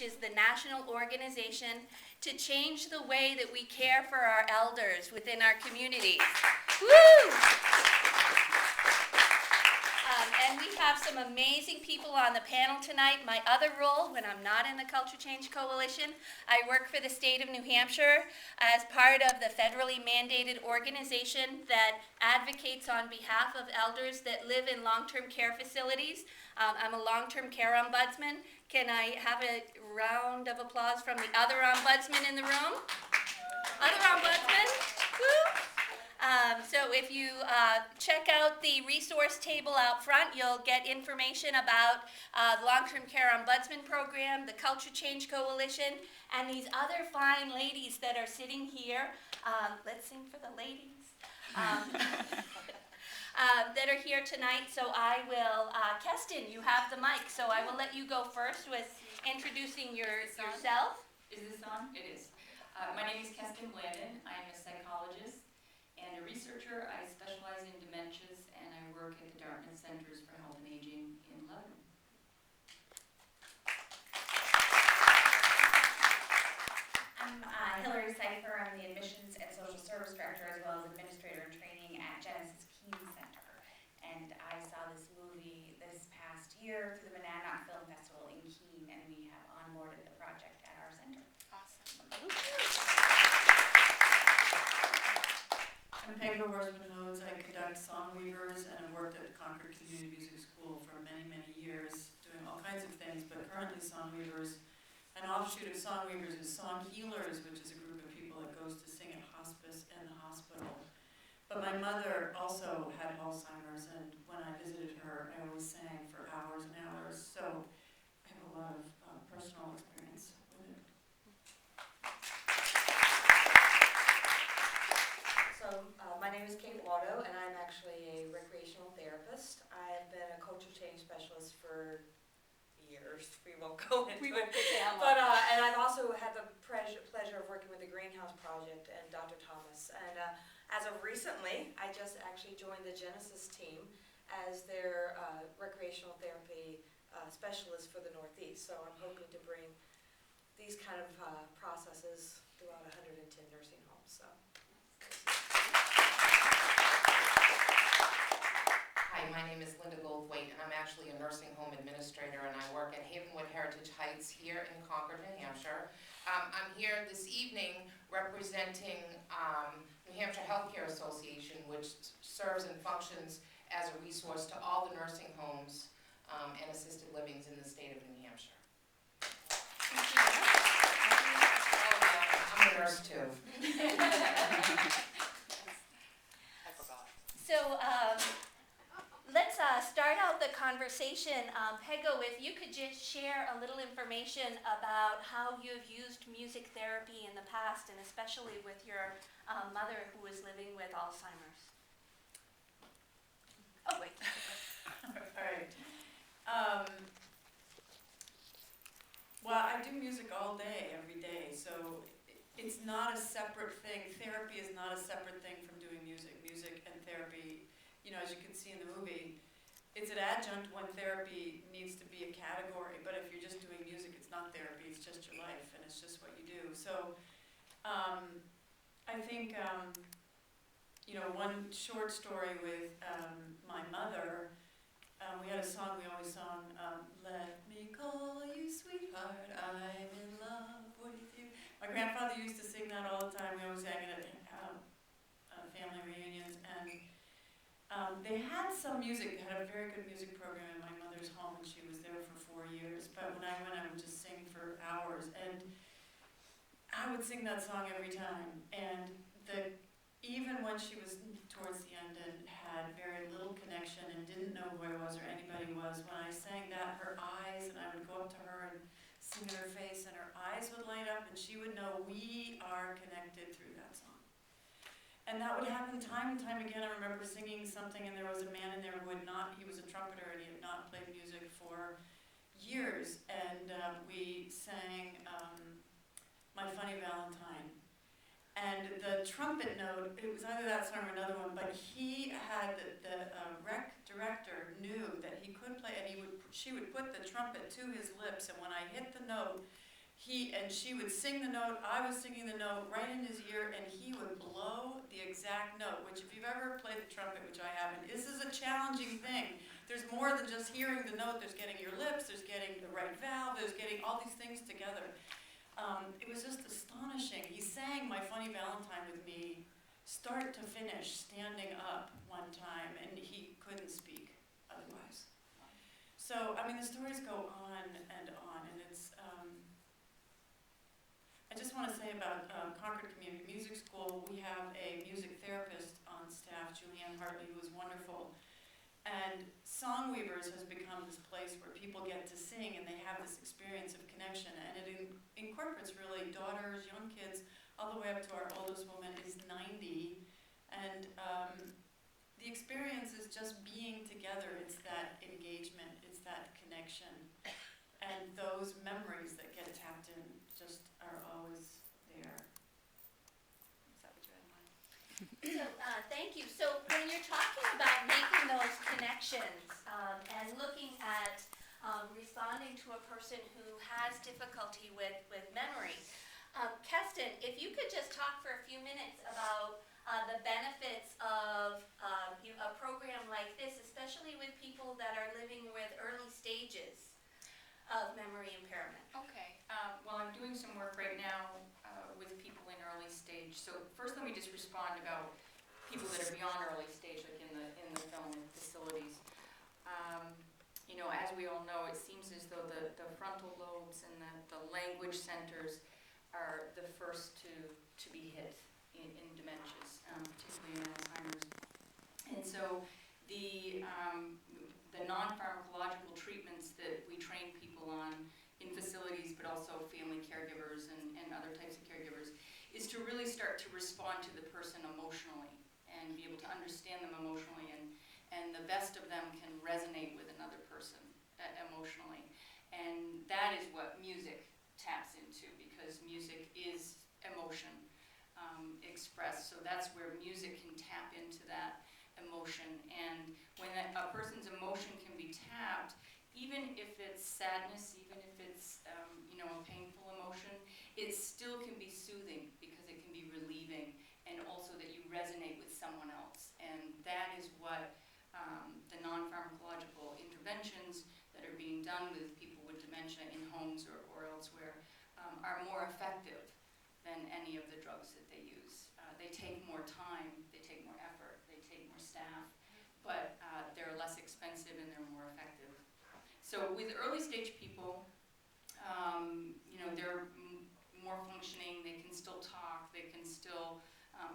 which is the national organization to change the way that we care for our elders within our communities. Woo! And we have some amazing people on the panel tonight. My other role, when I'm not in the Culture Change Coalition, I work for the state of New Hampshire as part of the federally mandated organization that advocates on behalf of elders that live in long-term care facilities. I'm a long-term care ombudsman. Can I have a round of applause from the other ombudsman in the room? Other ombudsman? Woo! So if you check out the resource table out front, you'll get information about the Long-Term Care Ombudsman Program, the Culture Change Coalition, and these other fine ladies that are sitting here. Let's sing for the ladies. That are here tonight. So I will, Keston, you have the mic, so I will let you go first with introducing yourself. Is this on? It is. My name is Keston Blandon. I am a psychologist and a researcher. I specialize in dementias, and I work at the Dartmouth Centers for Health and Aging in Lebanon. I'm Hillary Cipher. I'm the Admissions and Social Service Director as well as Administrator in Training at Genesis Keene Center. And I saw this movie this past year through the Monadnock Film Festival in Keene, and we have onboarded the project at our center. Awesome. I'm Peggy Horsman-Hodes. I conduct song weavers and have worked at Concord Community Music School for many, many years, doing all kinds of things, but currently song weavers. An offshoot of song weavers is song healers, which is a group of people that goes to sing at hospice and the hospital. But my mother also had Alzheimer's, and when I visited her, I always sang for hours and hours, so I have a lot of personal experience with it. So, my name is Kate Watto, and I'm actually a recreational therapist. I've been a culture change specialist for years. We won't go into it. But, and I've also had the pleasure of working with the Greenhouse Project and Dr. Thomas. And as of recently, I just actually joined the Genesis team as their recreational therapy specialist for the Northeast. So I'm hoping to bring these kind of processes throughout 110 nursing homes. So. Hi, my name is Linda Goldthwait, and I'm actually a nursing home administrator, and I work at Havenwood Heritage Heights here in Concord, New Hampshire. I'm here this evening representing New Hampshire Healthcare Association, which serves and functions as a resource to all the nursing homes and assisted livings in the state of New Hampshire. Thank you. Oh, yeah, I'm a nurse too. I forgot. So let's start out the conversation. Pego, if you could just share a little information about how you've used music therapy in the past, and especially with your mother who is living with Alzheimer's. Oh, wait. All right. Well, I do music all day, every day, so it's not a separate thing. Therapy is not a separate thing from doing music. Music and therapy, you know, as you can see in the movie, it's an adjunct when therapy needs to be a category, but if you're just doing music, it's not therapy, it's just your life, and it's just what you do. So, I think, you know, one short story with my mother, we had a song we always sung, let me call you sweetheart, I'm in love with you. My grandfather used to sing that all the time. We always sang it at family reunions, and they had some music. They had a very good music program in my mother's home, and she was there for 4 years. But when I went, I would just sing for hours, and I would sing that song every time. And even when she was towards the end and had very little connection and didn't know who I was or anybody was, when I sang that, her eyes, and I would go up to her and sing in her face, and her eyes would light up, and she would know we are connected through that song. And that would happen time and time again. I remember singing something, and there was a man in there who had not, he was a trumpeter, and he had not played music for years. And we sang My Funny Valentine. And the trumpet note, it was either that song or another one, but he had, the rec director knew that he could play, and she would put the trumpet to his lips, and when I hit the note, she would sing the note, I was singing the note right in his ear, and he would blow the exact note, which if you've ever played the trumpet, which I haven't, this is a challenging thing. There's more than just hearing the note, there's getting your lips, there's getting the right valve, there's getting all these things together. It was just astonishing. He sang My Funny Valentine with me, start to finish, standing up one time, and he couldn't speak otherwise. So, I mean, the stories go on, and it's, I just want to say about Concord Community Music School, we have a music therapist on staff, Julianne Hartley, who is wonderful. And Songweavers has become this place where people get to sing and they have this experience of connection, and it incorporates really daughters, young kids, all the way up to our oldest woman is 90, and the experience is just being together. It's that engagement, it's that connection, and those memories that get tapped in just are always there. Is that what you had in mind? So, thank you. So when you're talking about making those connections and looking at responding to a person who has difficulty with memory, Keston, if you could just talk for a few minutes about the benefits of a program like this, especially with people that are living with early stages of memory impairment. Okay, well, I'm doing some work right now with people in early stage. So first let me just respond about people that are beyond early stage, like in the film facilities. You know, as we all know, it seems as though the frontal lobes and the language centers are the first to be hit in dementias, particularly in Alzheimer's. And so the non-pharmacological treatments that we train people on in facilities, but also family caregivers and other types of caregivers, is to really start to respond to the person emotionally and be able to understand them emotionally, and the best of them can resonate with another person emotionally. And that is what music taps into, because music is emotion expressed. So that's where music can tap into that emotion. And when a person's emotion can be tapped, even if it's sadness, even if it's you know, a painful emotion, it still can be soothing because it can be relieving, and also that you resonate with someone else. And that is what the non-pharmacological interventions that are being done with people with dementia in homes or elsewhere are more effective than any of the drugs that they use. They take more time, they take more effort, they take more staff, but they're less expensive and they're more effective. So with early stage people, you know, they're more functioning, they can still talk, they can still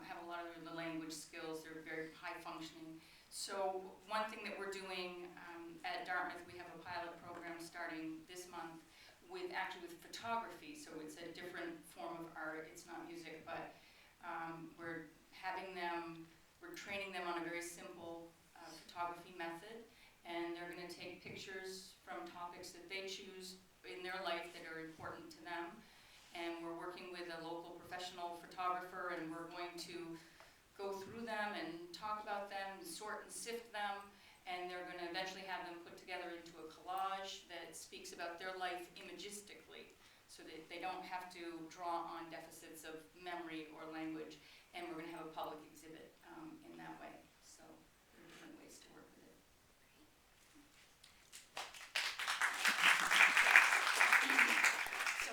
have a lot of the language skills, they're very high functioning. So one thing that we're doing at Dartmouth, we have a pilot program starting this month with photography. So it's a different form of art, it's not music, but we're training them on a very simple photography method, and they're going to take pictures from topics that they choose in their life that are important to them. And we're working with a local professional photographer, and we're going to go through them and talk about them, sort and sift them, and they're going to eventually have them put together into a collage that speaks about their life imagistically, so that they don't have to draw on deficits of memory or language. And we're going to have a public exhibit in that way. So there are different ways to work with it. So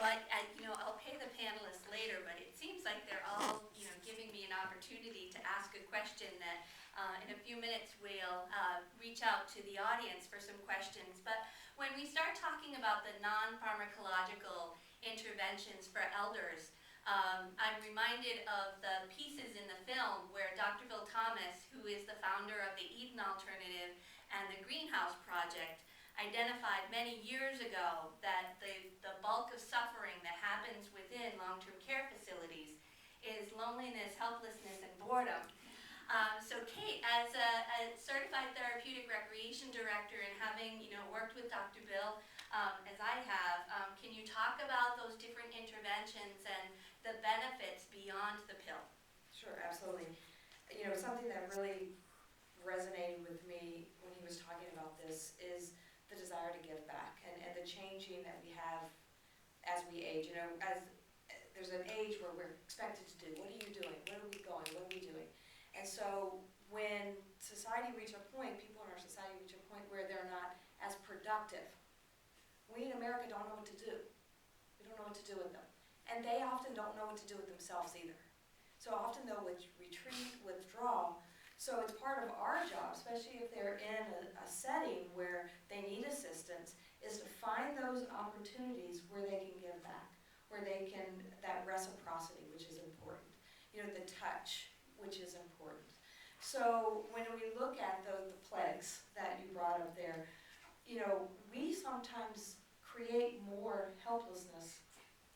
I'll pay the panelists later, but it seems like they're all, giving me an opportunity to ask a question that in a few minutes we'll reach out to the audience for some questions. But when we start talking about the non-pharmacological interventions for elders, I'm reminded of the pieces in the film where Dr. Bill Thomas, who is the founder of the Eden Alternative and the Greenhouse Project, identified many years ago that the bulk of suffering that happens within long-term care facilities is loneliness, helplessness, and boredom. So Kate, as a certified therapeutic recreation director and having worked with Dr. Bill as I have, can you talk about those different interventions and the benefits beyond the pill? Sure, absolutely. Something that really resonated with me when he was talking about this is the desire to give back, and the changing that we have as we age. You know, as there's an age where we're expected to do, what are you doing? Where are we going? What are we doing? And so when society reaches a point, people in our society reach a point where they're not as productive, we in America don't know what to do. We don't know what to do with them. And they often don't know what to do with themselves either. So often they'll retreat, withdraw. So it's part of our job, especially if they're in a setting where they need assistance, is to find those opportunities where they can give back, where they can, that reciprocity, which is important. You know, the touch, which is important. So when we look at the plagues that you brought up there, you know, we sometimes create more helplessness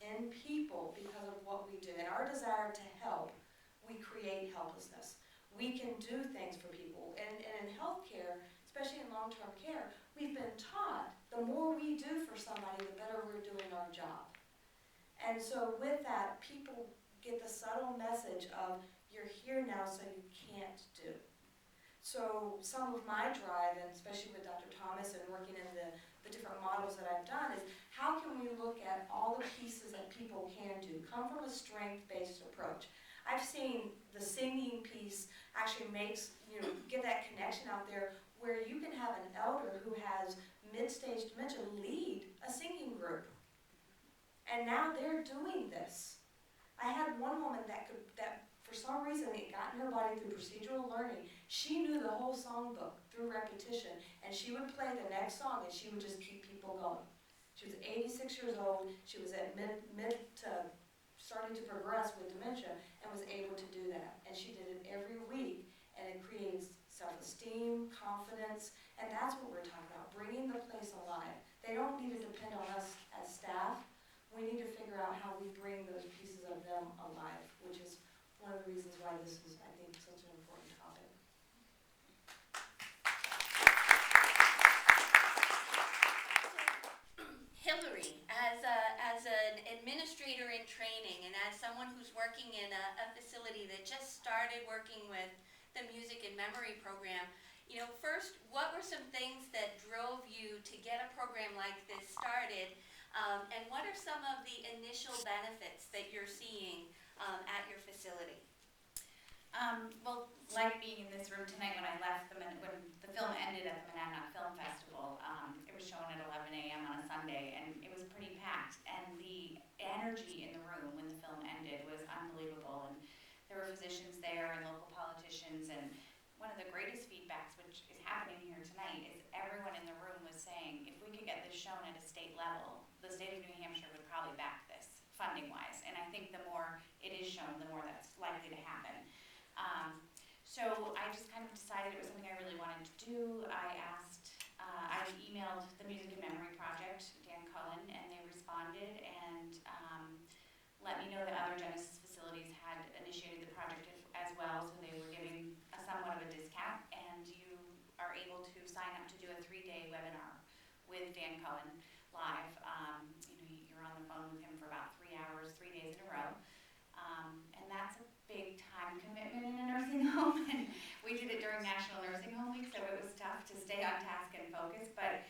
in people because of what we do. In our desire to help, we create helplessness. We can do things for people. And in healthcare, especially in long-term care, we've been taught the more we do for somebody, the better we're doing our job. And so with that, people get the subtle message of, you're here now so you can't do. So some of my drive, and especially with Dr. Thomas and working in the different models that I've done, is how can we look at all the pieces that people can do, come from a strength-based approach. I've seen the singing piece actually makes, you know, get that connection out there where you can have an elder who has mid-stage dementia lead a singing group. And now they're doing this. I had one woman that for some reason it got in her body through procedural learning. She knew the whole songbook through repetition, and she would play the next song and she would just keep people going. She was 86 years old, she was at mid to starting to progress with dementia and was able to do that. And she did it every week, and it creates self-esteem, confidence, and that's what we're talking about, bringing the place alive. They don't need to depend on us as staff. We need to figure out how we bring those pieces of them alive, which is one of the reasons why this is, I think, such an important topic. Hillary, as an administrator in training and as someone who's working in a facility that just started working with the music and memory program, you know, first, what were some things that drove you to get a program like this started? And what are some of the initial benefits that you're seeing at your facility? Well, like being in this room tonight when I left, when the film ended at the Monadnock Film Festival, it was shown at 11 a.m. on a Sunday, and it was pretty packed. And the energy in the room when the film ended was unbelievable. And there were physicians there and local politicians, and one of the greatest feedbacks, which is happening here tonight, is everyone in the room was saying, if we could get this shown at a state level, the state of New Hampshire would probably back this, funding-wise. And I think the more it is shown, the more that's likely to happen. So I just kind of decided it was something I really wanted to do. I emailed the Music and Memory Project, Dan Cullen, and they responded and let me know that other Genesis facilities had initiated the project as well, so they were giving somewhat of a discount, and you are able to sign up to do a 3-day webinar with Dan Cullen live. You're on the phone with him for about 3 hours, 3 days in a row. And that's a big time commitment in a nursing home. And we did it during National Nursing Home Week, so it was tough to stay on task and focus, but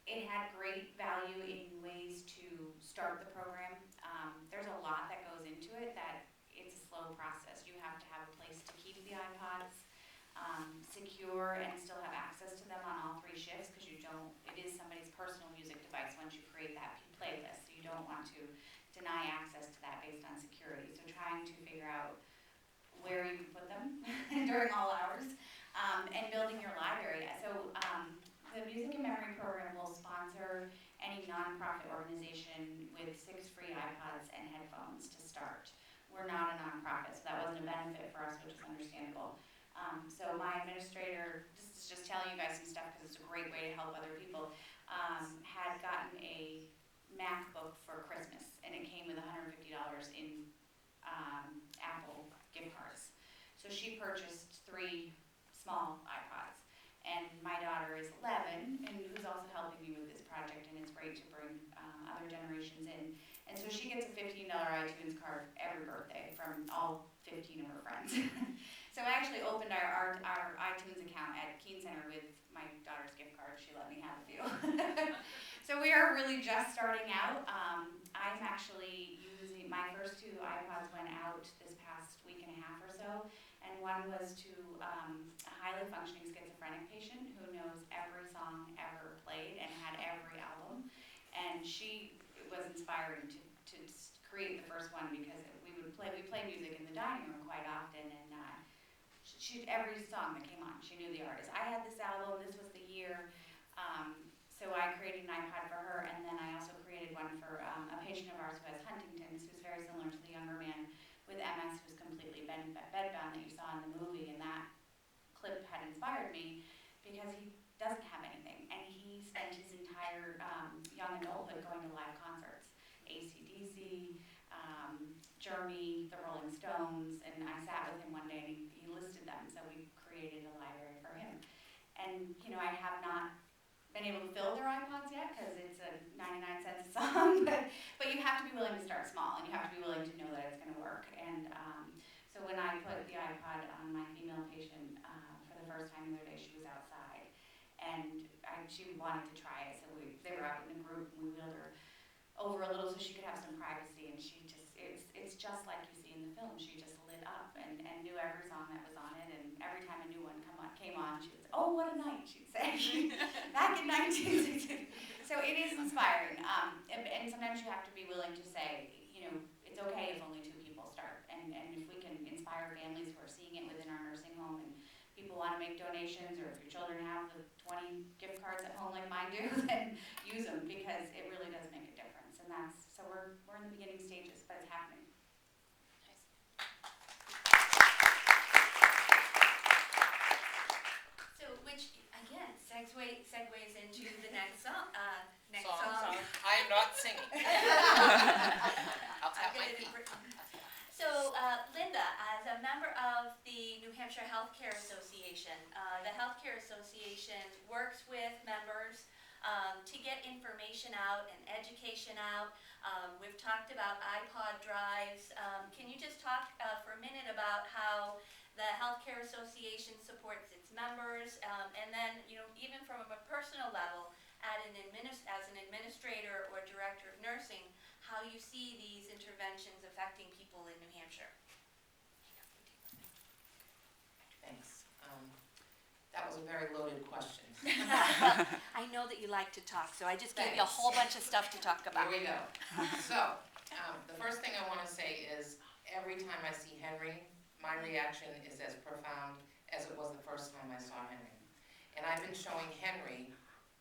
it had great value in ways to start the program. There's a lot that goes into it that it's a slow process. You have to have a place to keep the iPods secure and still have access to them on all 3 shifts, because it is somebody's personal music device once you create that playlist, so you don't want to deny access to that based on security. So trying to figure out where you can put them during all hours, and building your library. So the Music and Memory Program will sponsor any nonprofit organization with 6 free iPods and headphones to start. We're not a nonprofit, so that wasn't a benefit for us, which is understandable. So my administrator, this is just telling you guys some stuff because it's a great way to help other people, had gotten a MacBook for Christmas, and it came with $150 in Apple gift cards. So she purchased 3 small iPods, and my daughter is 11, and who's also helping me with this project, and it's great to bring other generations in. And so she gets a $15 iTunes card every birthday from all 15 of her friends. So I actually opened our iTunes account at Keene Center with my daughter's gift card. She let me have a few. So we are really just starting out. I'm actually using, my first two iPods went out this past week and a half or so, and one was to a highly functioning schizophrenic patient who knows every song ever played and had every album, and she was inspiring to create the first one because we play music in the dining room quite often, and every song that came on, she knew the artist. I had this album, this was the year, so I created an iPod for her, and then I also created one for a patient of ours who has Huntington's, who's very similar to the younger man with MS who's completely bedbound that you saw in the movie, and that clip had inspired me because he doesn't have anything, and he spent his entire young adulthood going to live concerts, AC/DC, Journey, the Rolling Stones, and I sat with him one day and he listed them, so we created a library for him. And, I have not been able to fill their iPods yet because it's a 99 cents a song, but you have to be willing to start small and you have to be willing to know that it's going to work. And so when I put the iPod on my female patient for the first time the other day, she was outside and she wanted to try it, so they were out in a group and we wheeled her over a little so she could have some privacy, and she just, it's just like you see in the film. She just lit up and knew every song that was on it, and every time a new one came on, she would say, "Oh, what a night," she'd say, back in 1960. So it is inspiring, and sometimes you have to be willing to say, it's okay if only 2 people start, and if we can inspire families who are seeing it within our nursing home, and people want to make donations, or if your children have the 20 gift cards at home like mine do, then use them because it really does make a difference. And so we're in the beginning stages, but it's happening. So, which again segues into the next song. Song. I am not singing. I'll tap my feet. So, Linda, as a member of the New Hampshire Healthcare Association, the Healthcare Association works with members to get information out and education out. We've talked about iPod drives. Can you just talk for a minute about how the Healthcare Association supports its members, and then, even from a personal level, as an administrator or director of nursing, how you see these interventions affecting people in New Hampshire? Thanks. That was a very loaded question. I know that you like to talk, so I just gave you a whole bunch of stuff to talk about. Here we go. So, the first thing I want to say is every time I see Henry, my reaction is as profound as it was the first time I saw Henry. And I've been showing Henry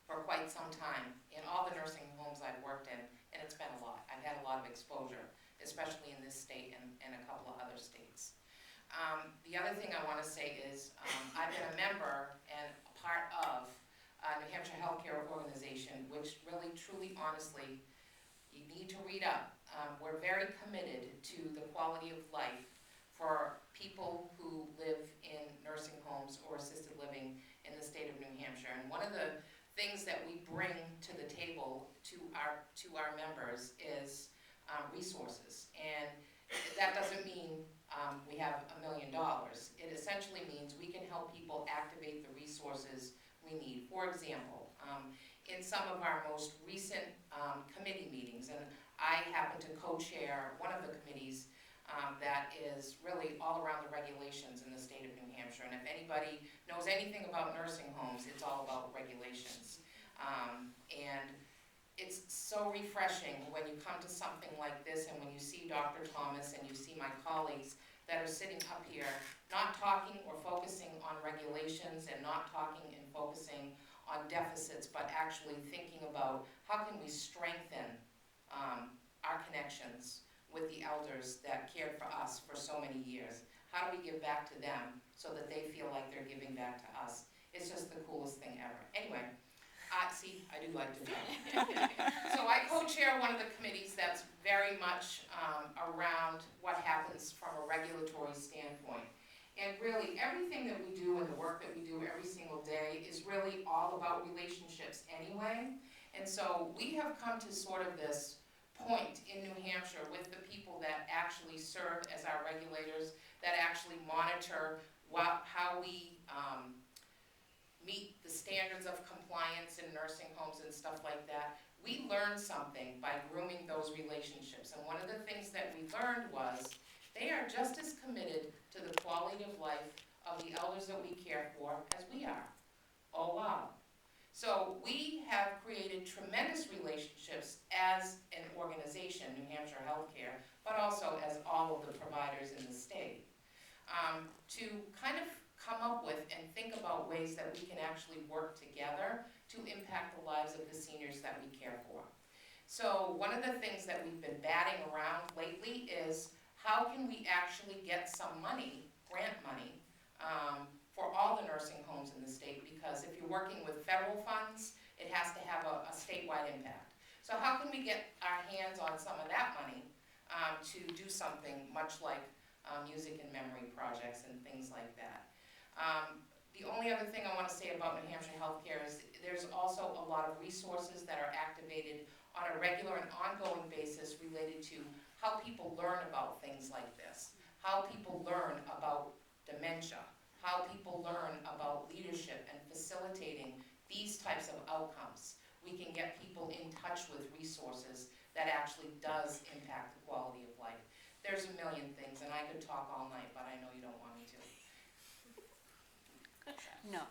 for quite some time in all the nursing homes I've worked in, and it's been a lot. I've had a lot of exposure, especially in this state and a couple of other states. The other thing I want to say is I've been a member and a part of New Hampshire Healthcare Organization, which really, truly, honestly, you need to read up. We're very committed to the quality of life for people who live in nursing homes or assisted living in the state of New Hampshire. And one of the things that we bring to the table to our members is resources. And that doesn't mean we have $1 million. It essentially means we can help people activate the resources we need. For example, in some of our most recent committee meetings, and I happen to co-chair one of the committees that is really all around the regulations in the state of New Hampshire. And if anybody knows anything about nursing homes, it's all about regulations. And it's so refreshing when you come to something like this and when you see Dr. Thomas and you see my colleagues that are sitting up here not talking or focusing on regulations and not talking and focusing on deficits, but actually thinking about how can we strengthen our connections with the elders that cared for us for so many years. How do we give back to them so that they feel like they're giving back to us? It's just the coolest thing ever. Anyway, see, I do like to talk. So I co-chair one of the committees that's very much around what happens from a regulatory standpoint. And really, everything that we do and the work that we do every single day is really all about relationships anyway. And so we have come to sort of this point in New Hampshire with the people that actually serve as our regulators, that actually monitor how we meet the standards of compliance in nursing homes and stuff like that. we learned something by grooming those relationships. And one of the things that we learned was they are just as committed to the quality of life of the elders that we care for as we are. Oh, wow. So we have created tremendous relationships as an organization, New Hampshire Healthcare, but also as all of the providers in the state, to kind of come up with and think about ways that we can actually work together to impact the lives of the seniors that we care for. So one of the things that we've been batting around lately is how can we actually get some money, grant money, for all the nursing homes in the state, because if you're working with federal funds, it has to have a statewide impact. So how can we get our hands on some of that money to do something much like music and memory projects and things like that. The only other thing I want to say about New Hampshire Healthcare is there's also a lot of resources that are activated on a regular and ongoing basis related to how people learn about things like this, how people learn about dementia, how people learn about leadership and facilitating these types of outcomes. We can get people in touch with resources that actually does impact the quality of life. There's a million things, and I could talk all night, but I know you don't want me to. No.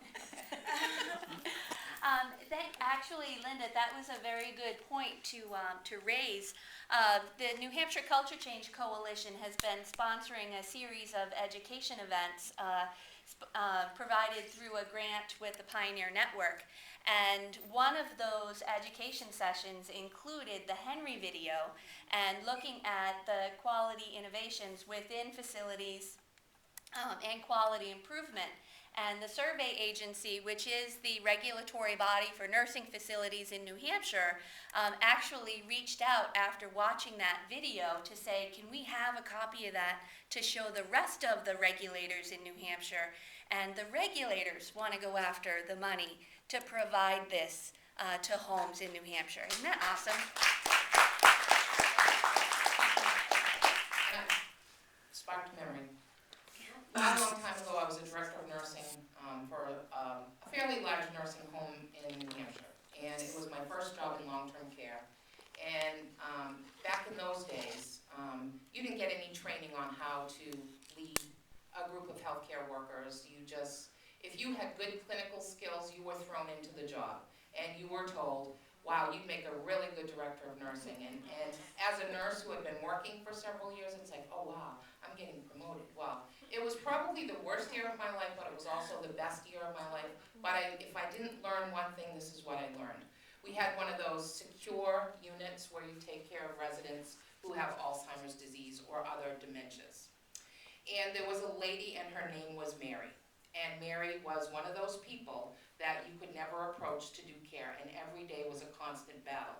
Actually, Linda, that was a very good point to raise. The New Hampshire Culture Change Coalition has been sponsoring a series of education events provided through a grant with the Pioneer Network. And one of those education sessions included the Henry video and looking at the quality innovations within facilities and quality improvement. And the survey agency, which is the regulatory body for nursing facilities in New Hampshire, actually reached out after watching that video to say, can we have a copy of that to show the rest of the regulators in New Hampshire? And the regulators want to go after the money to provide this to homes in New Hampshire. Isn't that awesome? Sparked memory. A long time ago, I was a director of nursing for a fairly large nursing home in New Hampshire. And it was my first job in long-term care. And back in those days, you didn't get any training on how to lead a group of healthcare workers. You just, if you had good clinical skills, you were thrown into the job. And you were told, wow, you'd make a really good director of nursing. And as a nurse who had been working for several years, it's like, oh wow, I'm getting promoted. Well, it was probably the worst year of my life, but it was also the best year of my life. But if I didn't learn one thing, this is what I learned. We had one of those secure units where you take care of residents who have Alzheimer's disease or other dementias. And there was a lady, and her name was Mary. And Mary was one of those people that you could never approach to do care, and every day was a constant battle.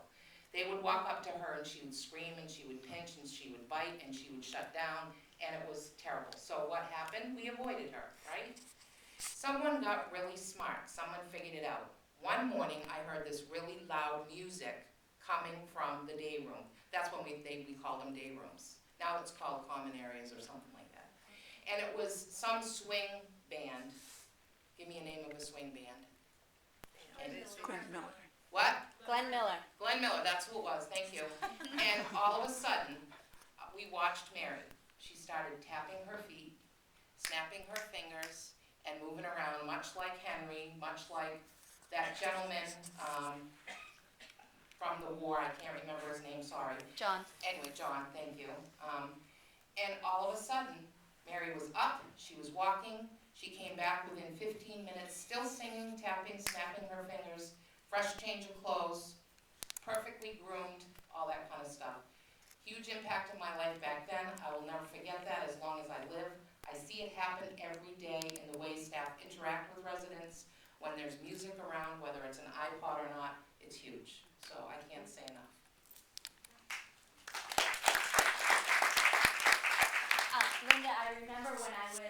They would walk up to her and she would scream and she would pinch and she would bite and she would shut down, and it was terrible. So what happened? We avoided her, right? Someone got really smart. Someone figured it out. One morning I heard this really loud music coming from the day room. That's when we called them day rooms. Now it's called common areas or something like that. And it was some swing band. Give me a name of a swing band. Glenn Miller. What? Glenn Miller. Glenn Miller, that's who it was, thank you. And all of a sudden, we watched Mary. She started tapping her feet, snapping her fingers, and moving around, much like Henry, much like that gentleman from the war, I can't remember his name, sorry. John. Anyway, John, thank you. And all of a sudden, Mary was up, she was walking, she came back within 15 minutes, still singing, tapping, snapping her fingers, fresh change of clothes, perfectly groomed, all that kind of stuff. Huge impact on my life back then. I will never forget that as long as I live. I see it happen every day in the way staff interact with residents. When there's music around, whether it's an iPod or not, it's huge. So I can't say enough. Linda, I remember when I was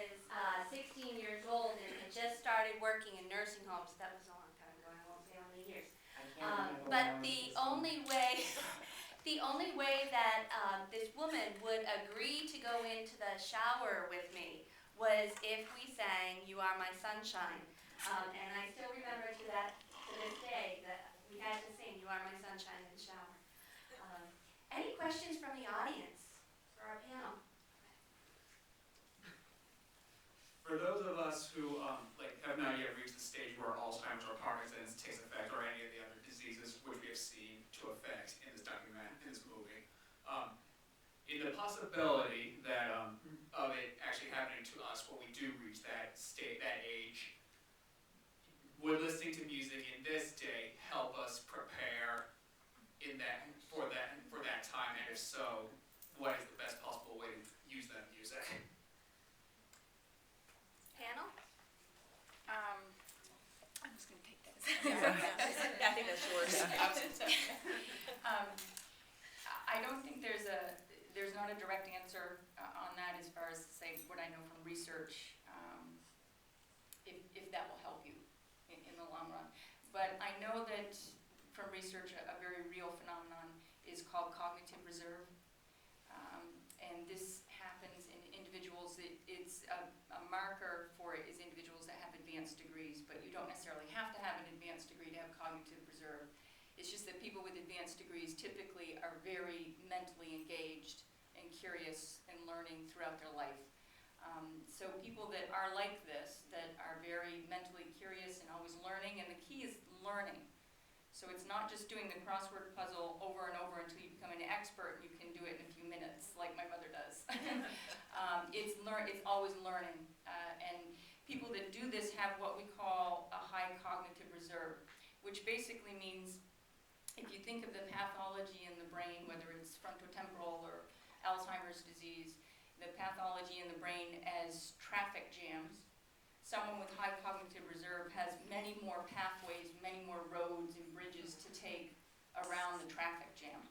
16 years old and had just started working in nursing homes. That was a long time ago. I won't say how many years. I can't remember But when I was the in school. only way that this woman would agree to go into the shower with me was if we sang "You Are My Sunshine," and I still remember to this day that we had to sing, "You Are My Sunshine in the Shower." Any questions from the audience for our panel? For those of us who have not yet reached the stage where Alzheimer's or Parkinson's takes effect, or any of the other diseases which we have seen to effect in this movie, in the possibility that of it actually happening to us when we do reach that age, would listening to music in this day help us prepare for that time? And if so, what is the best possible way to use that music? Panel? I'm just gonna take that. Yeah, I think that's yours. I don't think there's not a direct answer on that as far as to say what I know from research, if that will help you in the long run. But I know that from research, a very real phenomenon is called cognitive reserve. And this happens in individuals, it's a marker for it is individuals that have advanced degrees, but you don't necessarily have to have an advanced degree to have cognitive reserve. It's just that people with advanced degrees typically are very mentally engaged and curious and learning throughout their life. So people that are like this, that are very mentally curious and always learning, and the key is learning. So it's not just doing the crossword puzzle over and over until you become an expert and you can do it in a few minutes, like my mother does. It's always learning. And people that do this have what we call a high cognitive reserve, which basically means if you think of the pathology in the brain, whether it's frontotemporal or Alzheimer's disease, the pathology in the brain as traffic jams, someone with high cognitive reserve has many more pathways, many more roads and bridges to take around the traffic jam.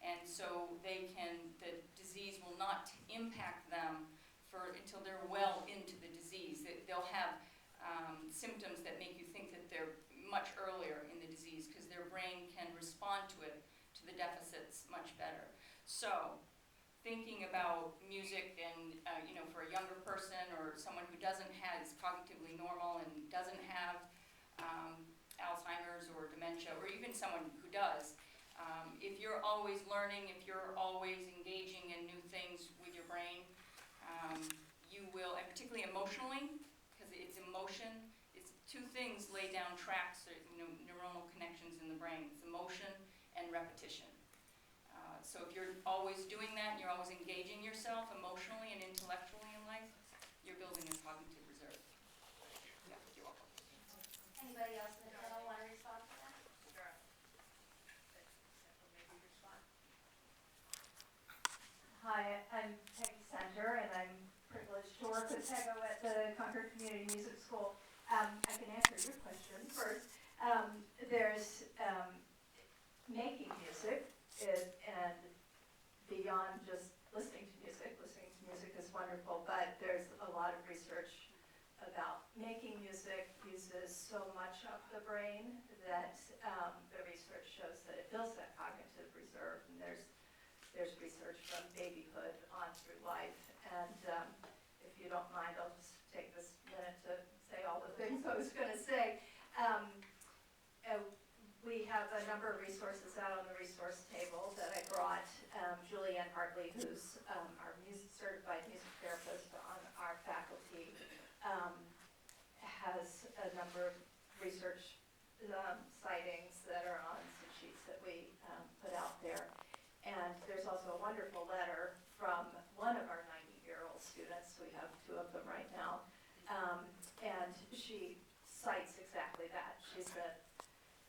And so the disease will not impact them until they're well into the disease. They'll have symptoms that make you think that they're much earlier in the disease because their brain can respond to the deficits much better. So thinking about music and, for a younger person or someone who is cognitively normal and doesn't have Alzheimer's or dementia, or even someone who does, if you're always learning, if you're always engaging in new things with your brain, you will, and particularly emotionally, because it's emotion, it's two things lay down tracks, neuronal connections in the brain. It's emotion and repetition. So if you're always doing that, and you're always engaging yourself emotionally and intellectually in life, you're building a cognitive reserve. Yeah, you're welcome. Anybody else in the panel want to respond to that? Sure. Maybe respond. Hi, I'm Peggy Center, and I'm privileged to work with Pego at the Concord Community Music School. I can answer your question first. There's making music, and beyond just listening to music is wonderful, but there's a lot of research about making music uses so much of the brain that the research shows that it builds that cognitive reserve, and there's research from babyhood on through life. And if you don't mind, I'll just take this minute to say all the things I was going to say. We have a number of resources out on the resource table that I brought. Julianne Hartley, who's our certified music therapist on our faculty, has a number of research sightings that are on some sheets that we put out there. And there's also a wonderful letter from one of our 90-year-old students. We have two of them right now. And she cites exactly that. She said,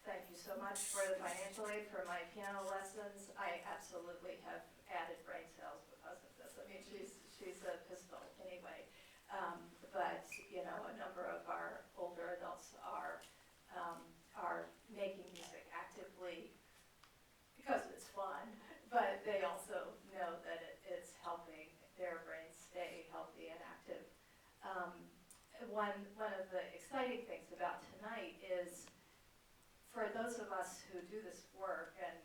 "Thank you so much for the financial aid for my piano lessons. I absolutely have added brain cells because of this." I mean, she's a pistol anyway. But a number of our older adults are making music actively because it's fun, but they also know that it's helping their brains stay healthy and active. One of the exciting things about tonight is, for those of us who do this work, and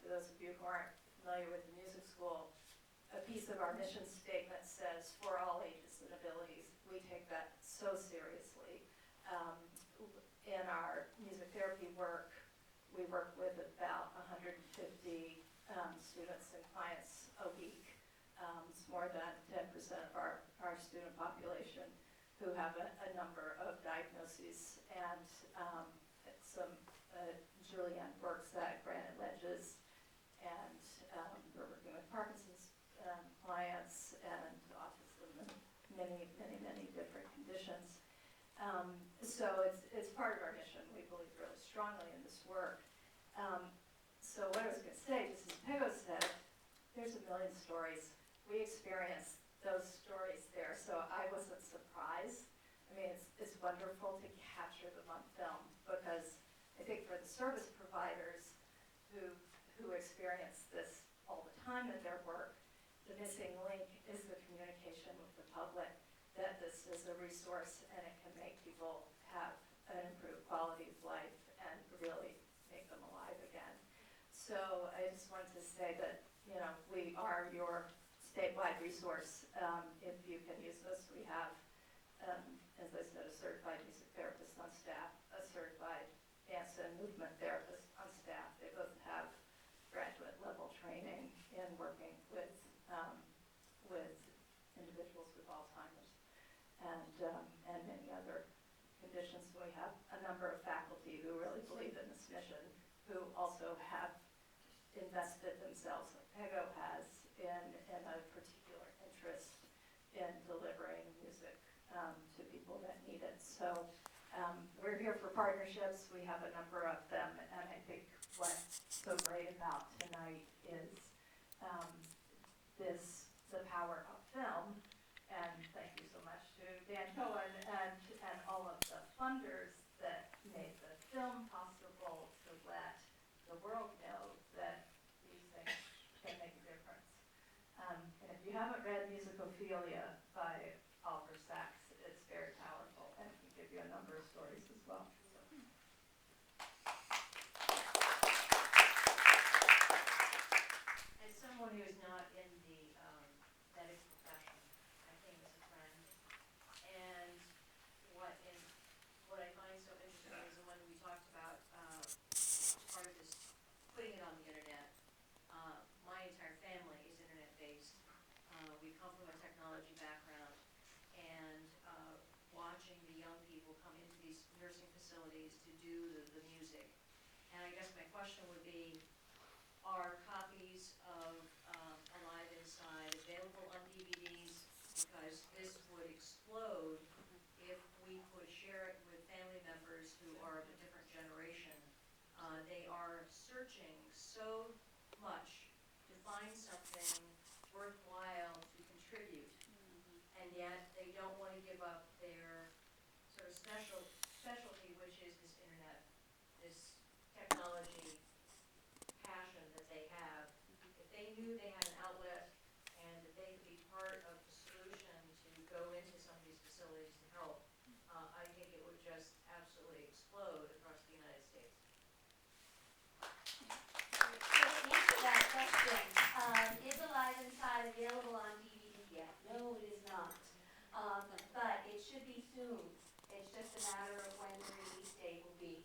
for those of you who aren't familiar with the music school, a piece of our mission statement says, "For all ages and abilities." We take that so seriously. In our music therapy work, 50 students and clients a week. It's more than 10% of our student population who have a number of diagnoses, and some Julianne works at Granite Ledges, and we're working with Parkinson's clients and autism and many different conditions. So it's part of our mission. We believe really strongly in this work. So what I was going to say, just as Pego said, there's a million stories. We experienced those stories there, so I wasn't surprised. I mean, it's wonderful to capture them on film, because I think for the service providers who experience this all the time in their work, the missing link is the communication with the public, that this is a resource and it can make people have an improved quality of life and really make them alive again. So I just wanted to say that, you know, we are your statewide resource. If you can use this, we have, as I said, a certified music therapist on staff, a certified dance and movement therapist on staff. They both have graduate level training in working with individuals with Alzheimer's and many other conditions. We have a number of faculty who really believe in this mission, who also have invested themselves, like Pego has, in a particular interest in delivering music to people that need it. So we're here for partnerships. We have a number of them, and I think what's so great about tonight is the power of film. And thank you so much to Dan Cohen and all of the funders that made the film possible to let the world know that these things can make a difference. And if you haven't read Musicophilia by Oliver Sacks, it's very powerful and can give you a number of stories as well. So. As someone who is not in the medical profession, I came as a friend, and what I find so interesting is when we talked about part of this, putting it on the internet. My entire family is internet-based. We come from a technology background, and watching the young people come into these nursing facilities to do the music. And I guess my question would be, are copies of Alive Inside available on DVDs? Because this would explode if we could share it with family members who are of a different generation. They are searching so much to find something worthwhile to contribute, and yet they don't want to give up their sort of specialty, which is this internet, this technology passion that they have. If they knew they had an outlet and that they could be part of the solution to go into some of these facilities to help, I think it would just absolutely explode across the United States. To answer that question, is Alive Inside available on DVD yet? No, it is not. But it should be soon. It's just a matter of when the release date will be.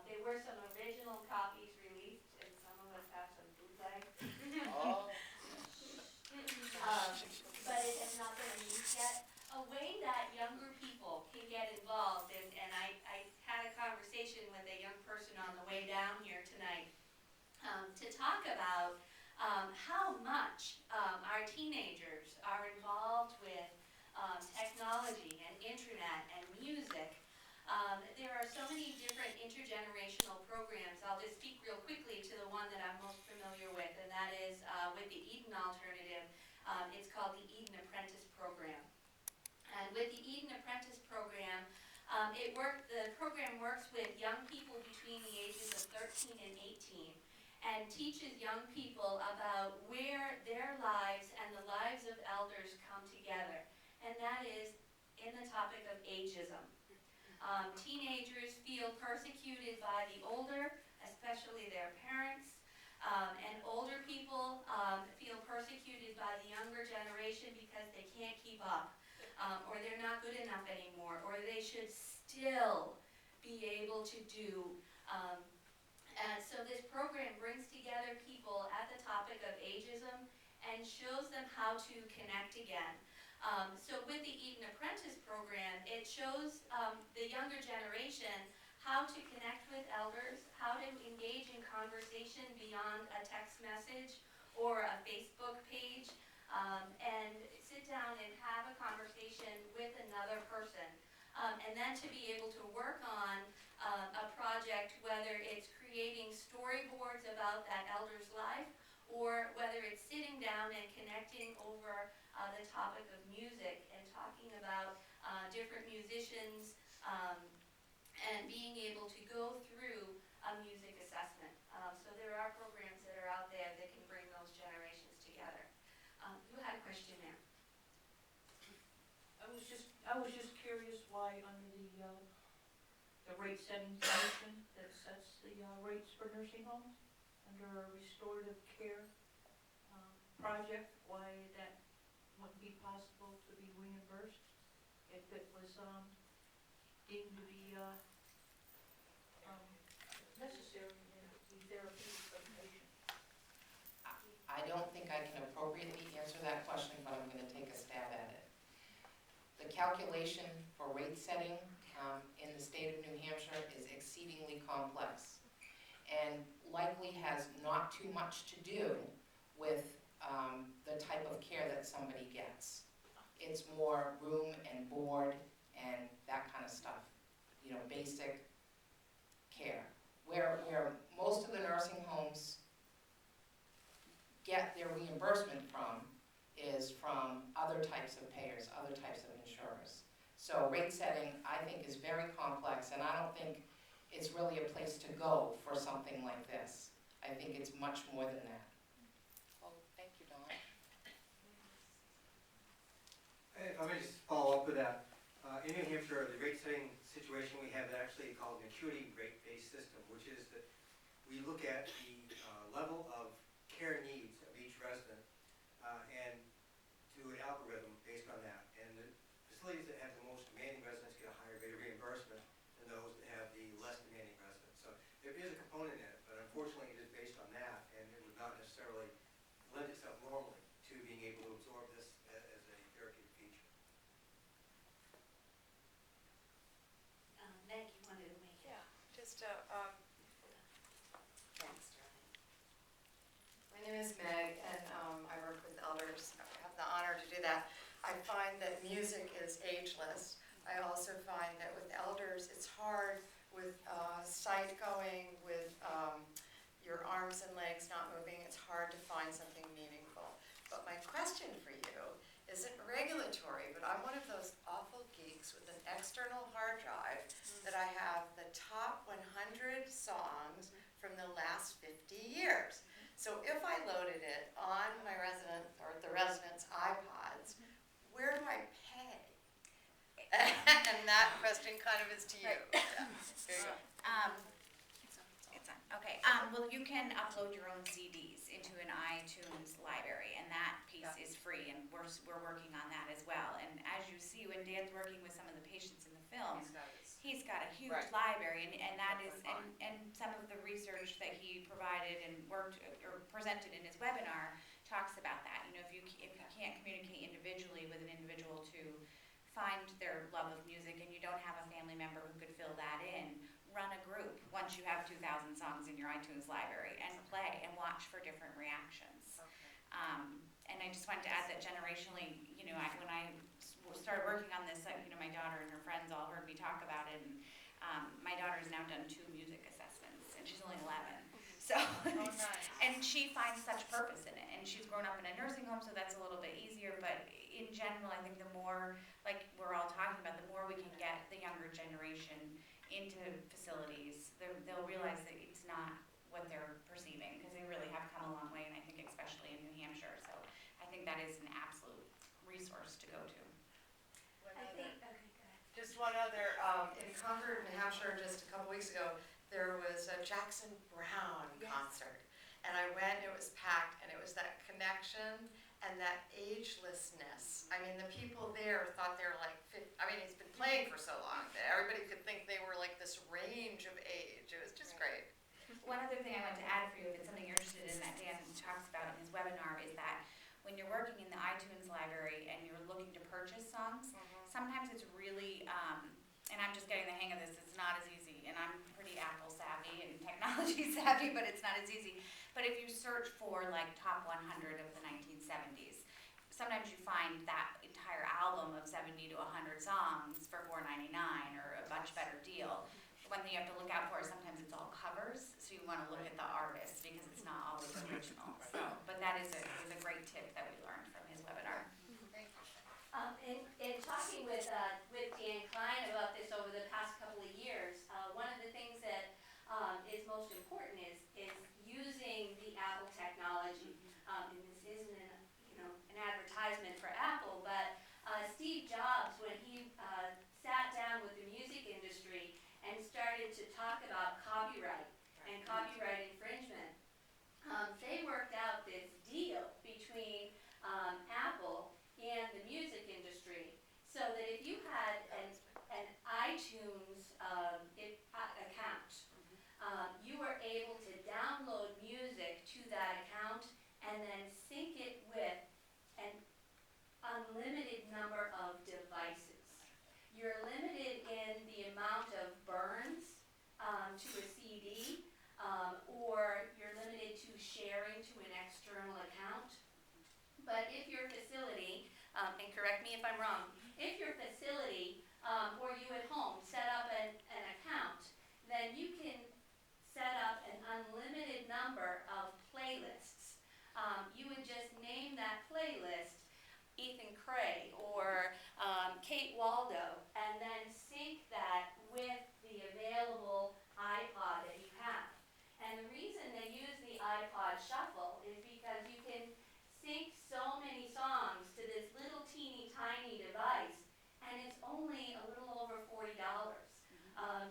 There were some original copies released, and some of us have some bootleg. But it has not been released yet. A way that younger people can get involved, and I had a conversation with a young person on the way down here tonight to talk about how much our teenagers are involved with technology and internet and music. There are so many different intergenerational programs. I'll just speak real quickly to the one that I'm most familiar with, and that is with the Eden Alternative. It's called the Eden Apprentice Program. And with the Eden Apprentice Program, the program works with young people between the ages of 13 and 18 and teaches young people about where their lives and the lives of elders come together. And that is in the topic of ageism. Teenagers feel persecuted by the older, especially their parents, and older people feel persecuted by the younger generation because they can't keep up, or they're not good enough anymore, or they should still be able to do So this program brings together people at the topic of ageism and shows them how to connect again. So with the Eton Apprentice program, it shows the younger generation how to connect with elders, how to engage in conversation beyond a text message or a Facebook page, and sit down and have a conversation with another person. And then to be able to work on a project, whether it's creating storyboards about that elder's life, or whether it's sitting down and connecting over the topic of music and talking about different musicians, and being able to go through a music assessment. So there are programs that are out there that can bring those generations together. You had a question there. I was just curious why under the rate setting commission that sets the rates for nursing homes, under a restorative care project, why that wouldn't be possible to be reimbursed if it was deemed to be necessary in the therapy of the patient. I don't think I can appropriately answer that question, but I'm going to take a stab at it. The calculation for rate setting in the state of New Hampshire is exceedingly complex and likely has not too much to do with the type of care that somebody gets. It's more room and board and that kind of stuff, you know, basic care. Where most of the nursing homes get their reimbursement from is from other types of payers, other types of insurers. So rate setting, I think, is very complex, and I don't think it's really a place to go for something like this. I think it's much more than that. Well, thank you, Dawn. If I may just follow up with that, in New Hampshire, the rate setting situation we have is actually called an acuity rate-based system, which is that we look at the level of care needs of each resident and do an algorithm based on that. And the facilities that have the most demanding residents get a higher rate of reimbursement than those that have the less demanding residents. So there is a component in it, but unfortunately it is based on that, and it would not necessarily lend itself normally to being able to absorb this as a therapeutic feature. Meg, you wanted to make it. Yeah, just Thanks, darling. my name is Meg, and I work with elders. I have the honor to do that. I find that music is ageless. I also find that with elders, it's hard with sight going, with your arms and legs not moving. It's hard to find something meaningful. But my question for you isn't regulatory, but I'm one of those awful geeks with an external hard drive that I have the top 100 songs from the last 50 years. So if I loaded it on my the residents' iPods, where do I pay? And that question kind of is to you. Yeah. Here you go. It's on, okay. Well, you can upload your own CDs into an iTunes library, and that piece is free, and we're working on that as well. And as you see, when Dan's working with some of the patients in the film, he's got a huge library, and that is, and some of the research that he provided and worked or presented in his webinar talks about that. You know, if you can't communicate individually with an individual to find their love of music, and you don't have a family member who could fill that in, run a group once you have 2,000 songs in your iTunes library and play and watch for different reactions. And I just wanted to add that generationally, you know, when I started working on this, you know, my daughter and her friends all heard me talk about it, and my daughter's now done 2 music assessments, and she's only 11. So, and she finds such purpose in it, and she's grown up in a nursing home, so that's a little bit easier, but in general, I think the more, like we're all talking about, the more we can get the younger generation into facilities, they'll realize that it's not what they're perceiving, because they really have come a long way, and I think especially in New Hampshire, so I think that is an absolute resource to go to. Just one other, in Concord, New Hampshire, just a couple weeks ago, there was a Jackson Browne concert. And I went, it was packed, and it was that connection and that agelessness. I mean, the people there thought they were like 50, I mean, he's been playing for so long that everybody could think they were like this range of age. It was just great. One other thing I want to add for you, if it's something you're interested in that Dan talks about in his webinar, is that when you're working in the iTunes library and you're looking to purchase songs, sometimes it's really, and I'm just getting the hang of this, it's not as easy, and I'm pretty Apple savvy and technology savvy, but it's not as easy. But if you search for like top 100 of the 1970s, sometimes you find that entire album of 70 to 100 songs for $4.99 or a much better deal. One thing you have to look out for is sometimes it's all covers, so you want to look at the artist because it's not always original. So, but that is a great tip that we learned from his webinar. In talking with Dan Klein about this over the past couple of years, one of the things that is most important is using the Apple technology. And this isn't an advertisement for Apple, but Steve Jobs, when he sat down with the music industry and started to talk about copyright and copyright infringement, they worked out this deal between Apple and the music industry, so that if you had an iTunes account, you were able to download music to that account and then sync it with an unlimited number of devices. You're limited in the amount of burns to a CD, or you're limited to sharing to an external account. But if your facility, and correct me if I'm wrong, if your facility or you at home set up an account, then you can set up an unlimited number of playlists. You would just name that playlist Ethan Cray or Kate Waldo, and then sync that with the available iPod that you have. And the reason they use the iPod Shuffle is because you can sync so many songs to this little teeny tiny device, and it's only a little over $40.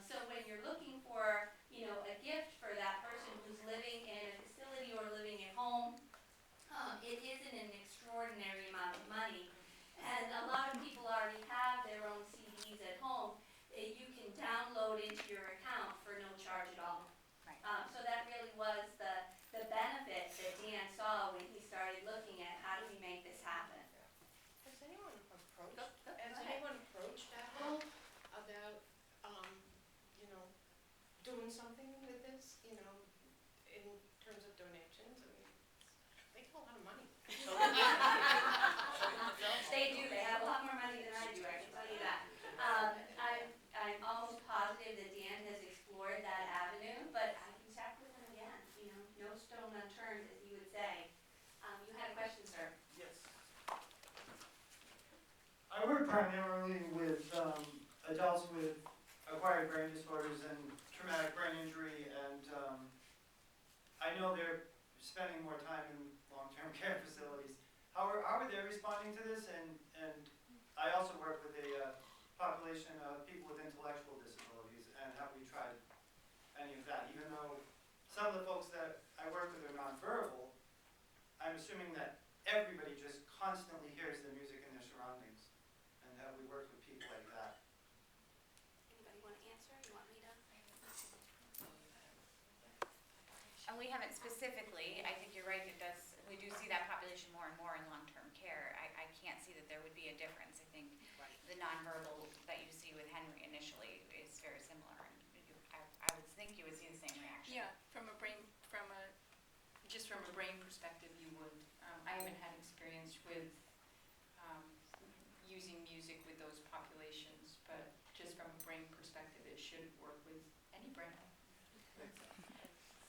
So when you're looking for, a gift for that person who's living in a facility or living at home, it isn't an extraordinary amount of money. And a lot of people already have their own CDs at home that you can download into your account for no charge at all. Right. So that really was the benefit that Dan saw when he started looking at how do we make this happen. Has anyone approached, Go ahead. Apple about, doing something with this, in terms of donations? I mean, they get a lot of money. They do, they have a lot more money than I do, I can tell you that. I'm almost positive that Dan has explored that avenue, but I can check with him again, no stone unturned, as he would say. You had a question, sir? Yes. I work primarily with adults with acquired brain disorders and traumatic brain injury, and I know they're spending more time in long-term care facilities. How are they responding to this? And I also work with a population of people with intellectual disabilities, and have we tried any of that? Even though some of the folks that I work with are nonverbal, I'm assuming that everybody just constantly hears the music in their surroundings. And have we worked with people like that? Anybody want to answer? You want me to? And we haven't specifically, I think you're right, we do see that population more and more in long-term care. I can't see that there would be a difference. I think the nonverbal that you see with Henry initially is very similar. And I would think you would see the same reaction. Yeah, from a brain perspective, you would. I haven't had experience with using music with those populations, but just from a brain perspective, it should work with any brain.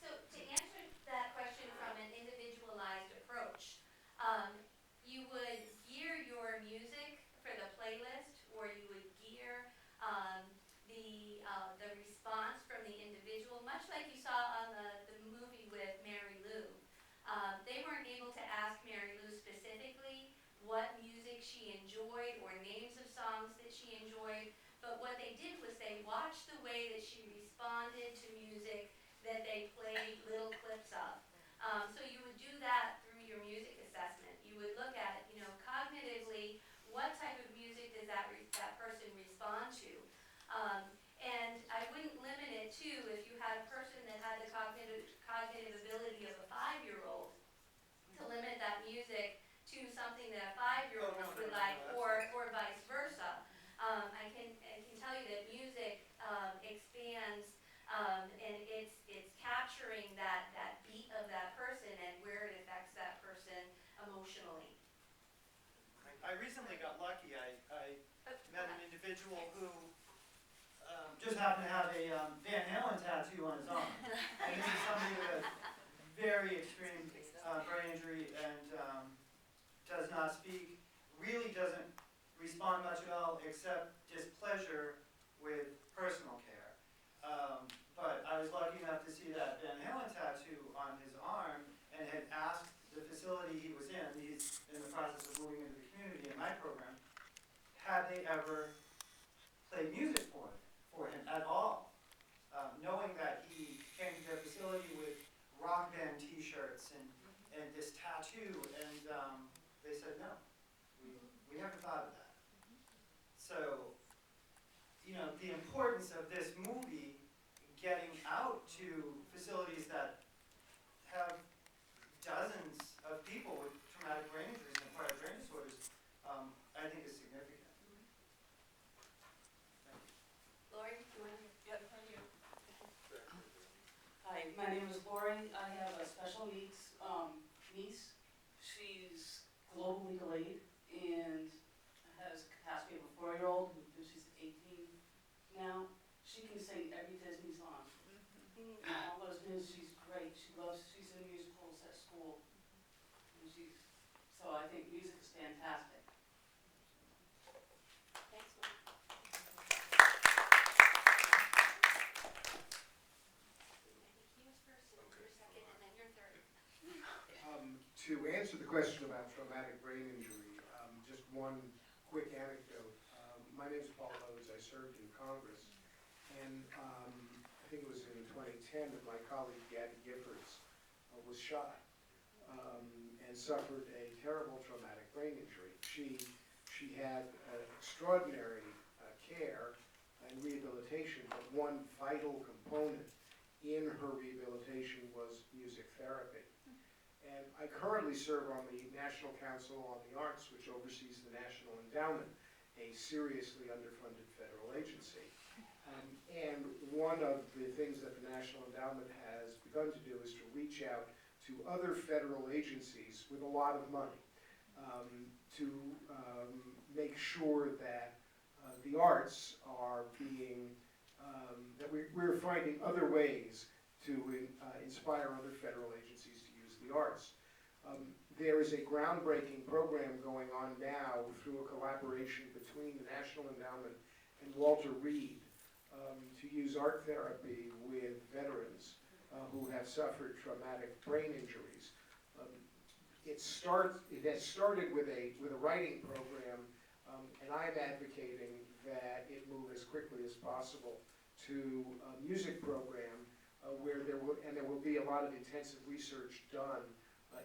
So to answer that question from an individualized approach, you would gear your music for the playlist, or you would gear the response from the individual, much like you saw on the movie with Mary Lou. They weren't able to ask Mary Lou specifically what music she enjoyed or names of songs that she enjoyed, but what they did was they watched the way that she responded to music that they played little clips of. So you would do that through your music assessment. You would look at, cognitively, what type of music does that person respond to? And I wouldn't limit it to, if you had a person that had the cognitive cognitive ability of a 5-year-old, to limit that music to something that a 5-year-old would like, or vice versa. I can tell you that music expands, and it's capturing that beat of that person and where it affects that person emotionally. I recently got lucky. I met an individual who just happened to have a Van Halen tattoo on his arm. And this is somebody with a very extreme brain injury and does not speak, really doesn't respond much at all except displeasure with personal care. But I was lucky enough to see that Van Halen tattoo on his arm and had asked the facility he was in, he's in the process of moving into the community in my program, had they ever played music for him at all, knowing that he came to their facility with rock band t-shirts and this tattoo, and they said no, we haven't thought of that. So, you know, the importance of this movie getting out to facilities that have dozens of people with traumatic brain injuries and acquired brain disorders, I think is significant. Lori, you want to? Yep. Hi, my name is Lori. I have a special needs niece. She's globally delayed and has capacity of a 4-year-old, and she's 18 now. She can sing every Disney song. And all those news, she's great. She's in musicals at school. And so I think music is fantastic. Thanks, Lori. To answer the question about traumatic brain injury, just one quick anecdote. My name is Paul Rhodes. I served in Congress, and I think it was in 2010 that my colleague Gabby Giffords was shot and suffered a terrible traumatic brain injury. She had extraordinary care and rehabilitation, but one vital component in her rehabilitation was music therapy. And I currently serve on the National Council on the Arts, which oversees the National Endowment, a seriously underfunded federal agency. And one of the things that the National Endowment has begun to do is to reach out to other federal agencies with a lot of money to make sure that the arts are being, that we're finding other ways to inspire other federal agencies to use the arts. There is a groundbreaking program going on now through a collaboration between the National Endowment and Walter Reed to use art therapy with veterans who have suffered traumatic brain injuries. It has started with a writing program, and I'm advocating that it move as quickly as possible to a music program where there will be a lot of intensive research done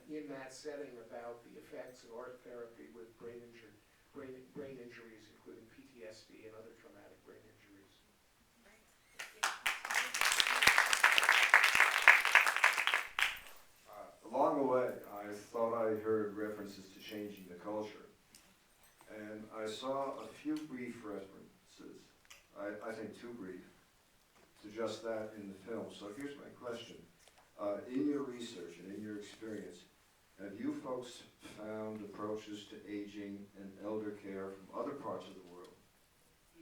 in that setting about the effects of art therapy with brain injuries, including PTSD and other traumatic brain injuries. Along the way, I thought I heard references to changing the culture, and I saw a few brief references, I think too brief, to just that in the film. So here's my question. In your research and in your experience, have you folks found approaches to aging and elder care from other parts of the world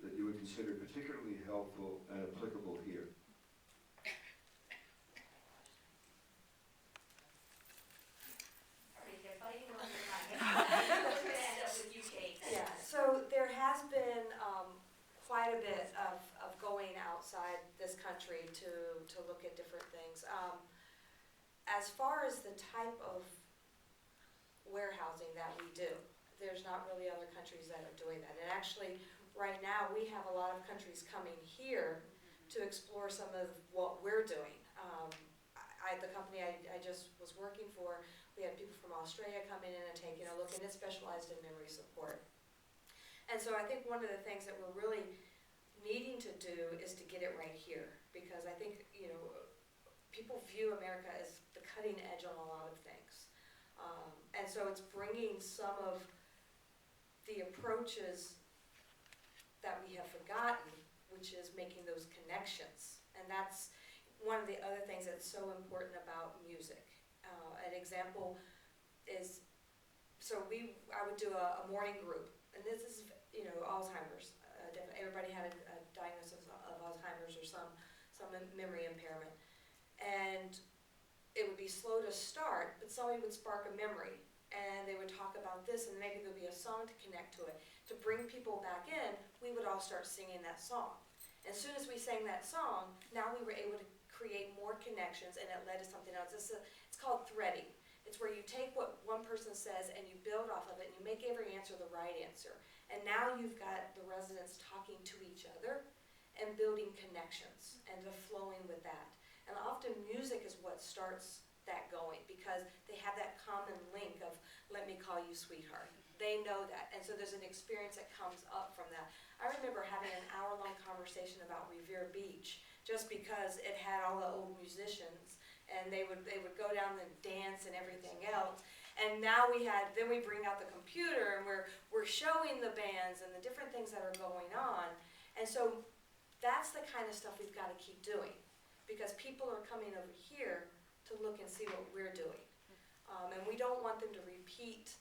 that you would consider particularly helpful and applicable here? Yeah, so there has been quite a bit of going outside this country to look at different things. As far as the type of warehousing that we do, there's not really other countries that are doing that. And actually, right now, we have a lot of countries coming here to explore some of what we're doing. The company I just was working for, we had people from Australia coming in and taking a look, and it's specialized in memory support. And so I think one of the things that we're really needing to do is to get it right here, because I think, people view America as the cutting edge on a lot of things. And so it's bringing some of the approaches that we have forgotten, which is making those connections. And that's one of the other things that's so important about music. An example is, I would do a morning group, and this is, Alzheimer's. Everybody had a diagnosis of Alzheimer's or some memory impairment. And it would be slow to start, but somebody would spark a memory, and they would talk about this, and maybe there'd be a song to connect to it. To bring people back in, we would all start singing that song. As soon as we sang that song, now we were able to create more connections, and it led to something else. It's called threading. It's where you take what one person says and you build off of it, and you make every answer the right answer. And now you've got the residents talking to each other and building connections and the flowing with that. And often music is what starts that going, because they have that common link of, let me call you sweetheart. They know that, and so there's an experience that comes up from that. I remember having an hour-long conversation about Revere Beach, just because it had all the old musicians, and they would go down and dance and everything else. And now then we bring out the computer, and we're showing the bands and the different things that are going on. And so that's the kind of stuff we've got to keep doing, because people are coming over here to look and see what we're doing. And we don't want them to repeat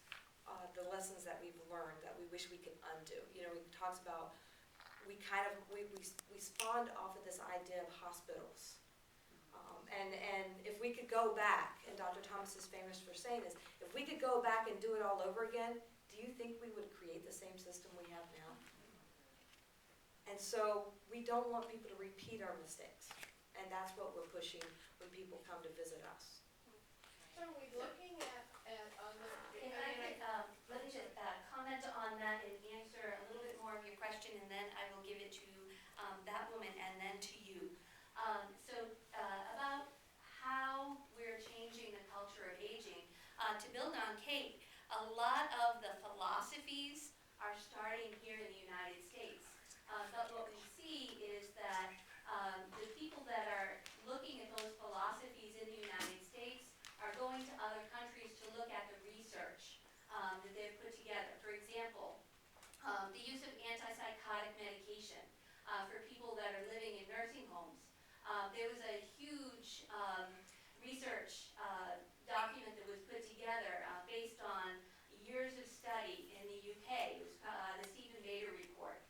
the lessons that we've learned that we wish we could undo. He talks about, we spawned off of this idea of hospitals. And if we could go back, and Dr. Thomas is famous for saying this, if we could go back and do it all over again, do you think we would create the same system we have now? And so we don't want people to repeat our mistakes. And that's what we're pushing when people come to visit us. So are we looking at other? If I could, let me just comment on that and answer a little bit more of your question, and then I will give it to that woman and then to you. About how we're changing the culture of aging. To build on Kate, a lot of the philosophies are starting here in the United States. But what we see is that the people that are looking at those philosophies in the United States are going to other countries to look at the research that they've put together. For example, the use of antipsychotic medication for people that are living in nursing homes. There was a huge research document that was put together based on years of study in the UK. It was the Stephen Bader report.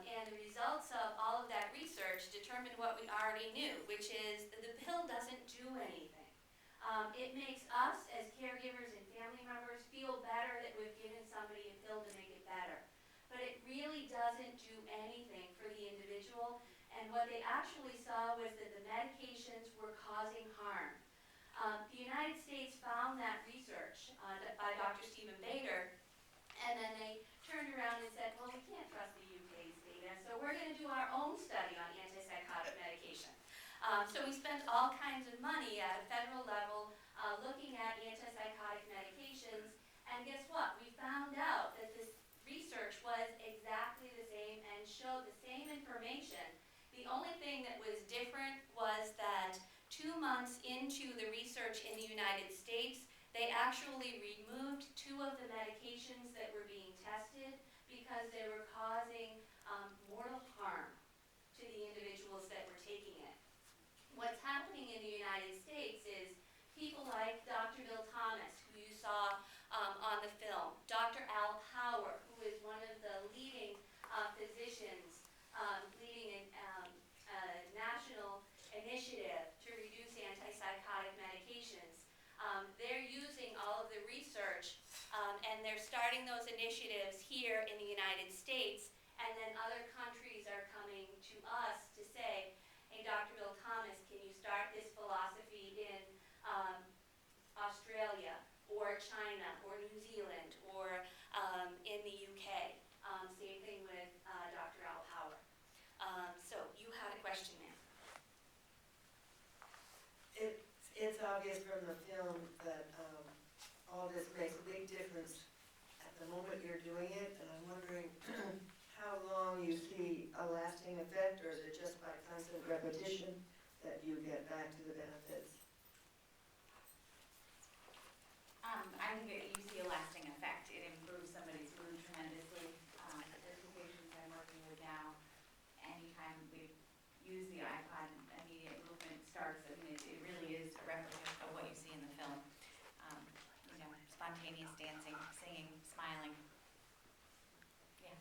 And the results of all of that research determined what we already knew, which is that the pill doesn't do anything. It makes us as caregivers and family members feel better that we've given somebody a pill to make it better. But it really doesn't do anything for the individual. And what they actually saw was that the medications were causing harm. The United States found that research by Dr. Stephen Bader, and then they turned around and said, well, we can't trust the UK's data, so we're going to do our own study on antipsychotic medication. So we spent all kinds of money at a federal level looking at antipsychotic medications, and guess what? We found out that this research was exactly the same and showed the same information. The only thing that was different was that 2 months into the research in the United States, they actually removed 2 of the medications that were being tested because they were causing mortal harm to the individuals that were taking it. What's happening in the United States is people like Dr. Bill Thomas, who you saw on the film, Dr. Al Power, who is one of the leading physicians leading a national initiative to reduce antipsychotic medications. They're using all of the research and they're starting those initiatives here in the United States, and then other countries are coming to us to say, hey, Dr. Bill Thomas, can you start this philosophy in Australia or China or New Zealand or in the UK? Same thing with Dr. Al Power. So you had a question there. It's obvious from the film that all this makes a big difference at the moment you're doing it, and I'm wondering how long you see a lasting effect, or is it just by constant repetition that you get back to the benefits? I think that you see a lasting effect. It improves somebody's mood tremendously. The two patients I'm working with now, anytime we use the iPod, immediate movement starts. I mean, it really is a replica of what you see in the film. Spontaneous dancing, singing, smiling. Yeah.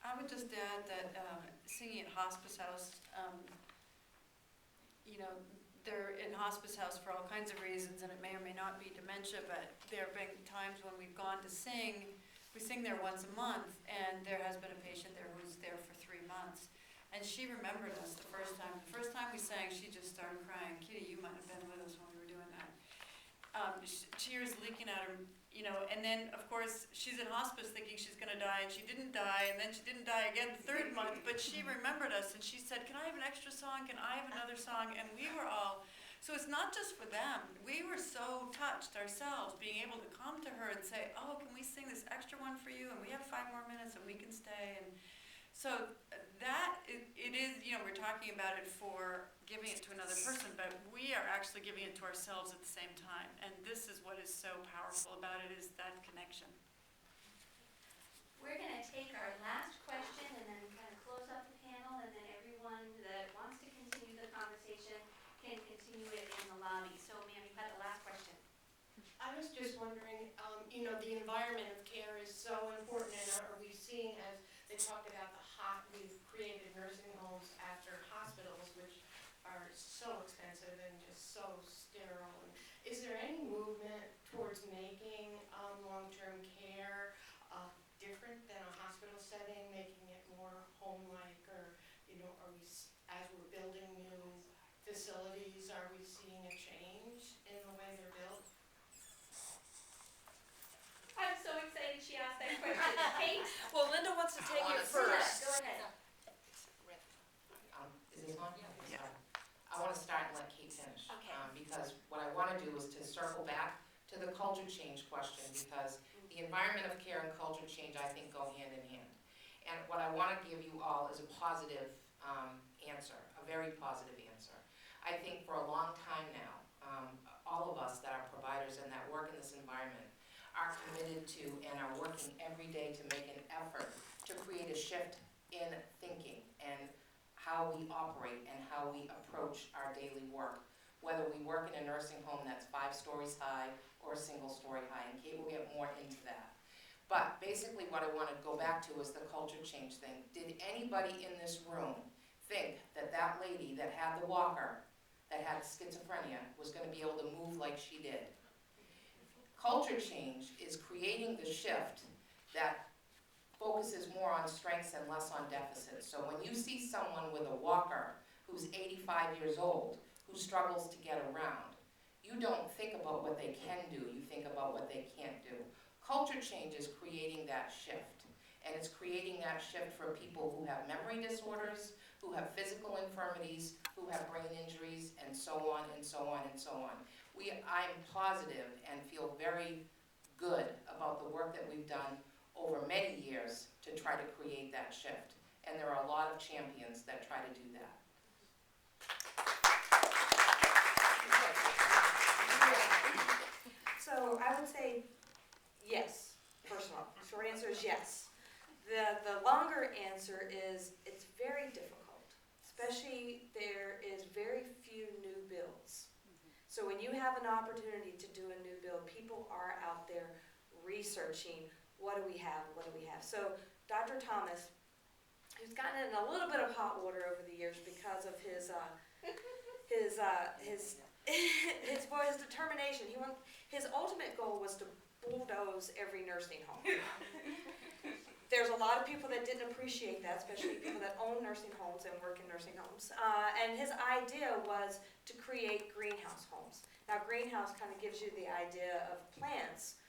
I would just add that singing at hospice house, they're in hospice house for all kinds of reasons, and it may or may not be dementia, but there have been times when we've gone to sing. We sing there once a month, and there has been a patient there who's there for 3 months. And she remembered us the first time. The first time we sang, she just started crying. Kitty, you might have been with us when we were doing that. Tears leaking out her, and then, of course, she's in hospice thinking she's going to die, and she didn't die, and then she didn't die again the 3rd month, but she remembered us, and she said, can I have an extra song? Can I have another song? And we were all, so it's not just for them. We were so touched ourselves, being able to come to her and say, oh, can we sing this extra one for you? And we have 5 more minutes, and we can stay. And so that, it is, we're talking about it for giving it to another person, but we are actually giving it to ourselves at the same time. And this is what is so powerful about it, is that connection. We're going to take our last question and then kind of close up the panel, and then everyone that wants to continue the conversation can continue it in the lobby. So, ma'am, you've had the last question. I was just wondering, the environment of care is so important, and are we seeing, as they talked about we've created nursing homes after hospitals, which are so expensive and just so sterile. And is there any movement towards making long-term care different than a hospital setting, making it more home-like, or, are we, as we're building new facilities, are we seeing a change in the way they're built? I'm so excited she asked that question. Kate? Well, Linda wants to take it first. Go ahead. Is this on? Yeah. I want to start and let Kate finish. Okay. Because what I want to do is to circle back to the culture change question, because the environment of care and culture change, I think, go hand in hand. And what I want to give you all is a positive answer, a very positive answer. I think for a long time now, all of us that are providers and that work in this environment are committed to and are working every day to make an effort to create a shift in thinking and how we operate and how we approach our daily work, whether we work in a nursing home that's 5 stories high or a single story high, and Kate will get more into that. But basically what I want to go back to is the culture change thing. Did anybody in this room think that that lady that had the walker, that had schizophrenia, was going to be able to move like she did? Culture change is creating the shift that focuses more on strengths and less on deficits. So when you see someone with a walker who's 85 years old, who struggles to get around, you don't think about what they can do, you think about what they can't do. Culture change is creating that shift. And it's creating that shift for people who have memory disorders, who have physical infirmities, who have brain injuries, and so on and so on and so on. I'm positive and feel very good about the work that we've done over many years to try to create that shift. And there are a lot of champions that try to do that. So I would say yes, first of all. Short answer is yes. The longer answer is it's very difficult, especially there is very few new builds. So when you have an opportunity to do a new build, people are out there researching what do we have, what do we have. So Dr. Thomas, who's gotten in a little bit of hot water over the years because of his determination. His ultimate goal was to bulldoze every nursing home. There's a lot of people that didn't appreciate that, especially people that own nursing homes and work in nursing homes. And his idea was to create greenhouse homes. Now, greenhouse kind of gives you the idea of plants.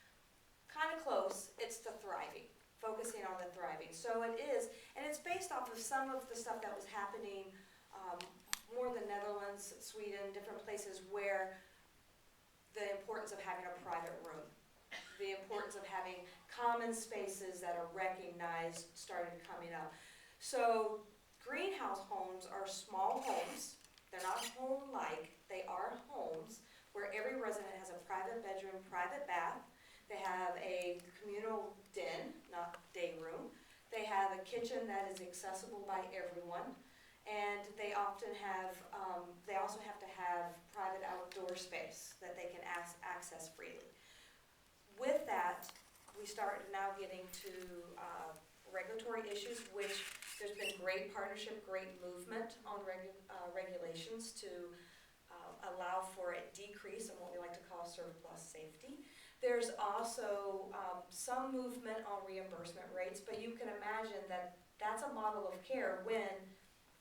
Kind of close, it's the thriving, focusing on the thriving. So it is, and it's based off of some of the stuff that was happening more in the Netherlands, Sweden, different places where the importance of having a private room, the importance of having common spaces that are recognized started coming up. So Greenhouse homes are small homes. They're not home-like, they are homes where every resident has a private bedroom, private bath. They have a communal den, not day room. They have a kitchen that is accessible by everyone. And they often have, they also have to have private outdoor space that they can access freely. With that, we start now getting to regulatory issues, which there's been great partnership, great movement on regulations to allow for a decrease in what we like to call surplus safety. There's also some movement on reimbursement rates, but you can imagine that that's a model of care when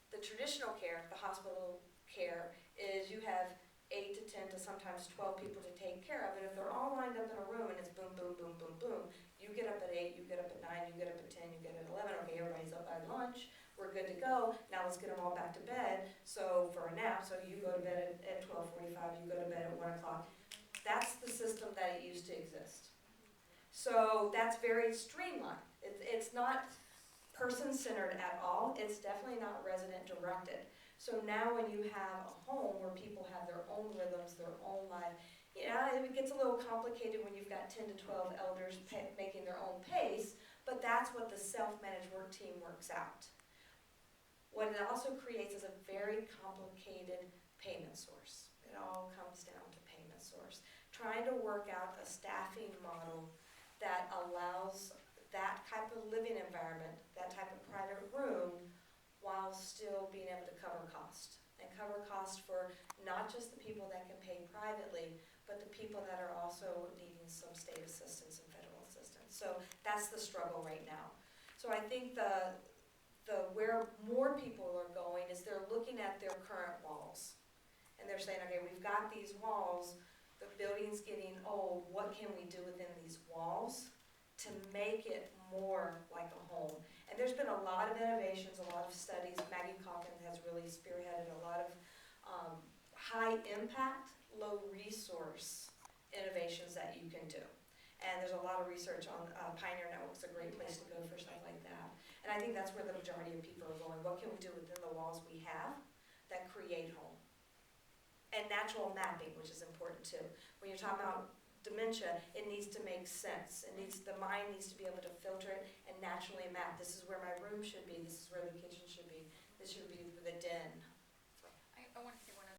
the traditional care, the hospital care, is you have 8 to 10 to sometimes 12 people to take care of, and if they're all lined up in a room and it's boom, boom, boom, boom, boom, you get up at 8, you get up at 9, you get up at 10, you get up at 11, okay, everybody's up by lunch, we're good to go, now let's get them all back to bed, so for a nap, so you go to bed at 12:45, you go to bed at 1 o'clock. That's the system that it used to exist. So that's very streamlined. It's not person-centered at all, it's definitely not resident-directed. So now when you have a home where people have their own rhythms, their own life, yeah, it gets a little complicated when you've got 10 to 12 elders making their own pace, but that's what the self-managed work team works out. What it also creates is a very complicated payment source. It all comes down to payment source. Trying to work out a staffing model that allows that type of living environment, that type of private room, while still being able to cover cost. And cover cost for not just the people that can pay privately, but the people that are also needing some state assistance and federal assistance. So that's the struggle right now. So I think the where more people are going is they're looking at their current walls. And they're saying, okay, we've got these walls, the building's getting old, what can we do within these walls to make it more like a home? And there's been a lot of innovations, a lot of studies. Maggie Calkin has really spearheaded a lot of high impact, low resource innovations that you can do. And there's a lot of research on Pioneer Network's a great place to go for stuff like that. And I think that's where the majority of people are going. What can we do within the walls we have that create home? And natural mapping, which is important too. When you're talking about dementia, it needs to make sense. The mind needs to be able to filter it and naturally map. This is where my room should be. This is where the kitchen should be. This should be the den.